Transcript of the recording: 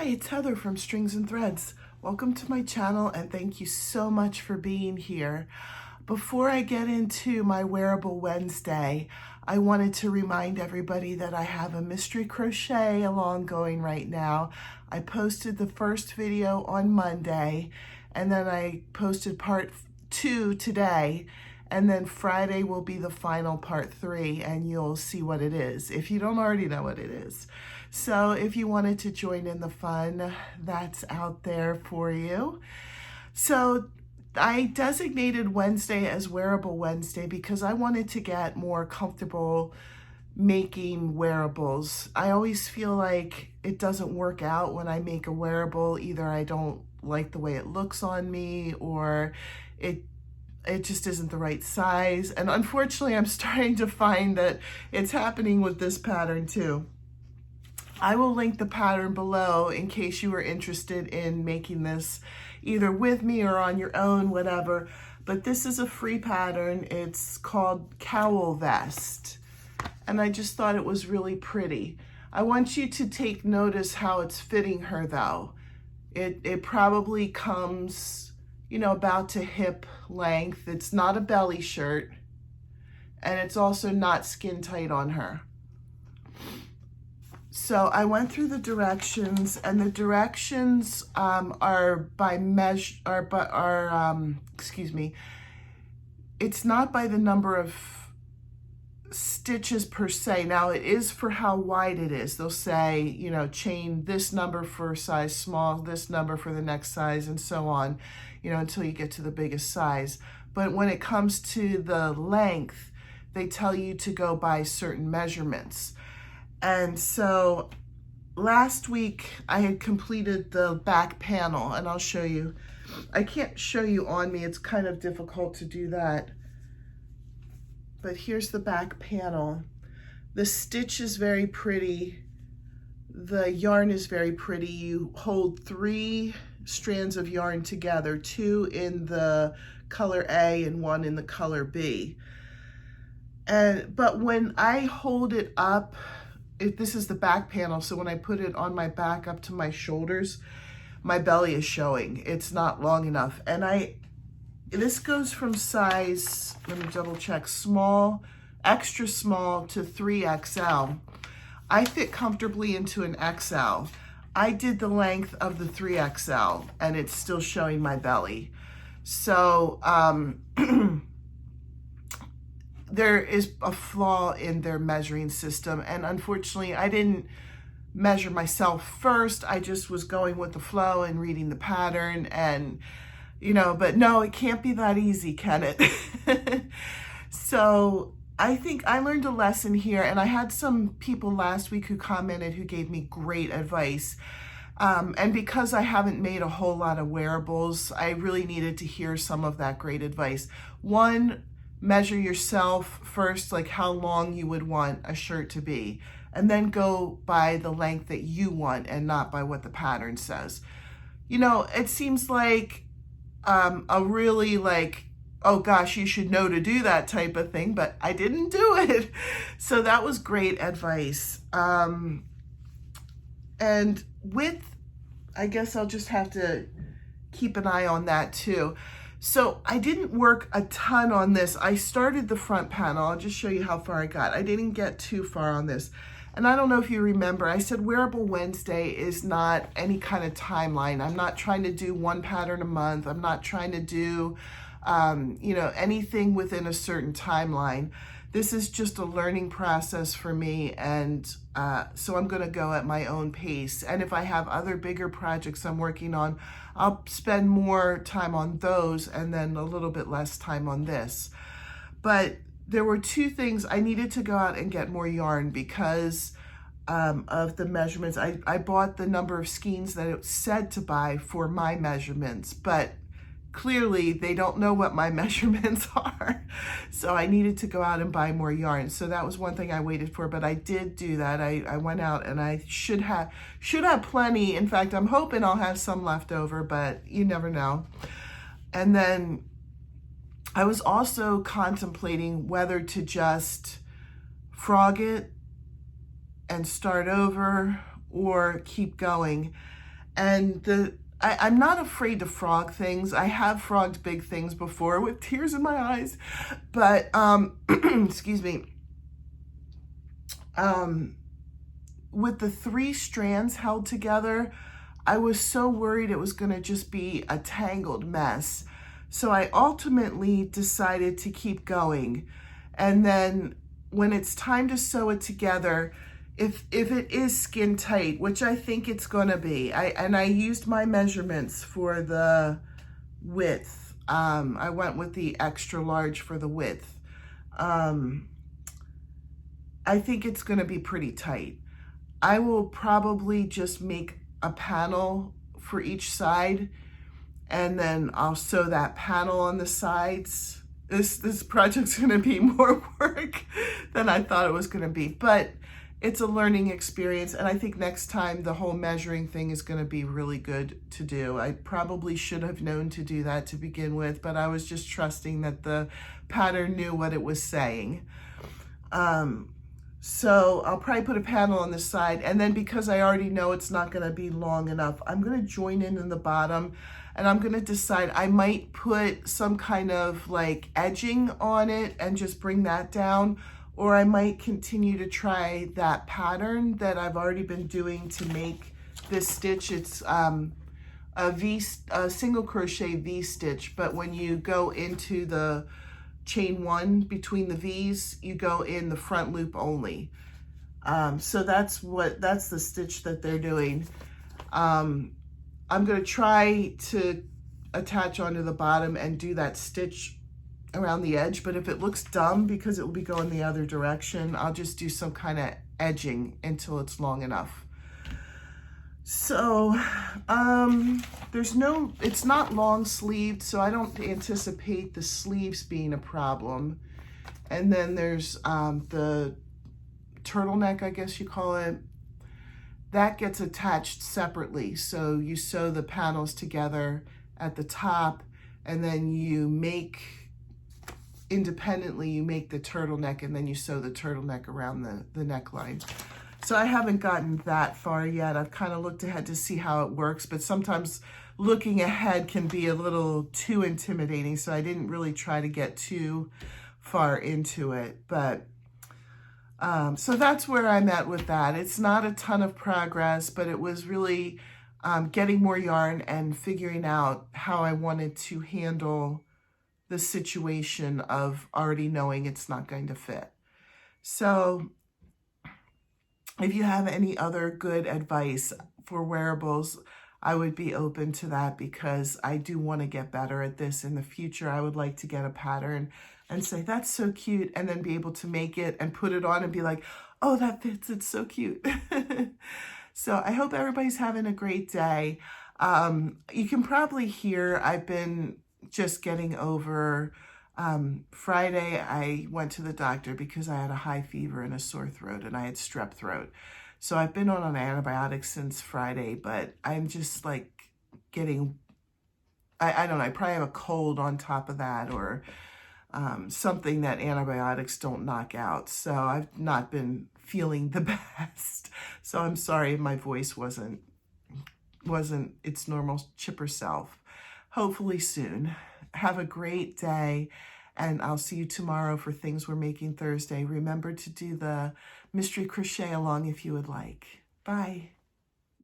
it's Heather from Strings and Threads. Welcome to my channel and thank you so much for being here. Before I get into my Wearable Wednesday, I wanted to remind everybody that I have a mystery crochet along going right now. I posted the first video on Monday and then I posted part 2 today, and then Friday will be the final part 3 and you'll see what it is if you don't already know what it is. So if you wanted to join in the fun, that's out there for you. So I designated Wednesday as Wearable Wednesday because I wanted to get more comfortable making wearables. I always feel like it doesn't work out when I make a wearable. Either I don't like the way it looks on me, or it just isn't the right size. And unfortunately, I'm starting to find that it's happening with this pattern too. I will link the pattern below in case you are interested in making this either with me or on your own, whatever. But this is a free pattern. It's called Cowl Vest. And I just thought it was really pretty. I want you to take notice how it's fitting her though. It probably comes, you know, about to hip length. It's not a belly shirt, and it's also not skin tight on her. So I went through the directions, and the directions are by measure, excuse me, it's not by the number of stitches per se. Now it is for how wide it is. They'll say, you know, chain this number for size small, this number for the next size, and so on, you know, until you get to the biggest size. But when it comes to the length, they tell you to go by certain measurements. And so last week I had completed the back panel, and I'll show you. I can't show you on me, it's kind of difficult to do that. But here's the back panel. The stitch is very pretty. The yarn is very pretty. You hold 3 strands of yarn together, 2 in the color A and 1 in the color B. But when I hold it up, this is the back panel, so when I put it on my back up to my shoulders, my belly is showing. It's not long enough. And this goes from size, let me double check, small, extra small to 3XL. I fit comfortably into an XL. I did the length of the 3XL and it's still showing my belly. So there is a flaw in their measuring system, and unfortunately I didn't measure myself first. I just was going with the flow and reading the pattern, and you know, but no, it can't be that easy, can it? So I think I learned a lesson here, and I had some people last week who commented who gave me great advice. And because I haven't made a whole lot of wearables, I really needed to hear some of that great advice. One, measure yourself first, like how long you would want a shirt to be, and then go by the length that you want and not by what the pattern says. You know, it seems like a really like, oh gosh, you should know to do that type of thing, but I didn't do it. So that was great advice. And width, I guess I'll just have to keep an eye on that too. So I didn't work a ton on this. I started the front panel. I'll just show you how far I got. I didn't get too far on this. And I don't know if you remember, I said Wearable Wednesday is not any kind of timeline. I'm not trying to do 1 pattern a month. I'm not trying to do, you know, anything within a certain timeline. This is just a learning process for me, and so I'm going to go at my own pace. And if I have other bigger projects I'm working on, I'll spend more time on those and then a little bit less time on this. But there were 2 things. I needed to go out and get more yarn because of the measurements. I bought the number of skeins that it said to buy for my measurements, but clearly they don't know what my measurements are. So I needed to go out and buy more yarn. So that was one thing I waited for, but I did do that. I went out and I should have plenty. In fact, I'm hoping I'll have some left over, but you never know. And then I was also contemplating whether to just frog it and start over or keep going. And I'm not afraid to frog things. I have frogged big things before with tears in my eyes, but excuse me. With the 3 strands held together, I was so worried it was going to just be a tangled mess. So I ultimately decided to keep going. And then when it's time to sew it together, if it is skin tight, which I think it's going to be, I used my measurements for the width. I went with the extra large for the width. I think it's going to be pretty tight. I will probably just make a panel for each side, and then I'll sew that panel on the sides. This project's going to be more work than I thought it was going to be, but it's a learning experience, and I think next time the whole measuring thing is going to be really good to do. I probably should have known to do that to begin with, but I was just trusting that the pattern knew what it was saying. So I'll probably put a panel on the side, and then because I already know it's not going to be long enough, I'm going to join in the bottom, and I'm going to decide I might put some kind of like edging on it and just bring that down, or I might continue to try that pattern that I've already been doing to make this stitch. It's a single crochet V stitch, but when you go into the chain 1 between the V's, you go in the front loop only. So that's the stitch that they're doing. I'm going to try to attach onto the bottom and do that stitch around the edge, but if it looks dumb because it will be going the other direction, I'll just do some kind of edging until it's long enough. So it's not long sleeved, so I don't anticipate the sleeves being a problem. And then there's the turtleneck, I guess you call it. That gets attached separately. So you sew the panels together at the top, and then you make, independently, you make the turtleneck, and then you sew the turtleneck around the neckline. So I haven't gotten that far yet. I've kind of looked ahead to see how it works, but sometimes looking ahead can be a little too intimidating, so I didn't really try to get too far into it. But so that's where I'm at with that. It's not a ton of progress, but it was really getting more yarn and figuring out how I wanted to handle the situation of already knowing it's not going to fit. So if you have any other good advice for wearables, I would be open to that, because I do want to get better at this in the future. I would like to get a pattern and say, that's so cute, and then be able to make it and put it on and be like, oh, that fits, it's so cute. So I hope everybody's having a great day. You can probably hear I've been just getting over Friday. I went to the doctor because I had a high fever and a sore throat, and I had strep throat. So I've been on an antibiotic since Friday, but I'm just like getting, I don't know, I probably have a cold on top of that, or something that antibiotics don't knock out. So I've not been feeling the best. So I'm sorry my voice wasn't its normal chipper self. Hopefully soon. Have a great day, and I'll see you tomorrow for Things We're Making Thursday. Remember to do the mystery crochet along if you would like. Bye.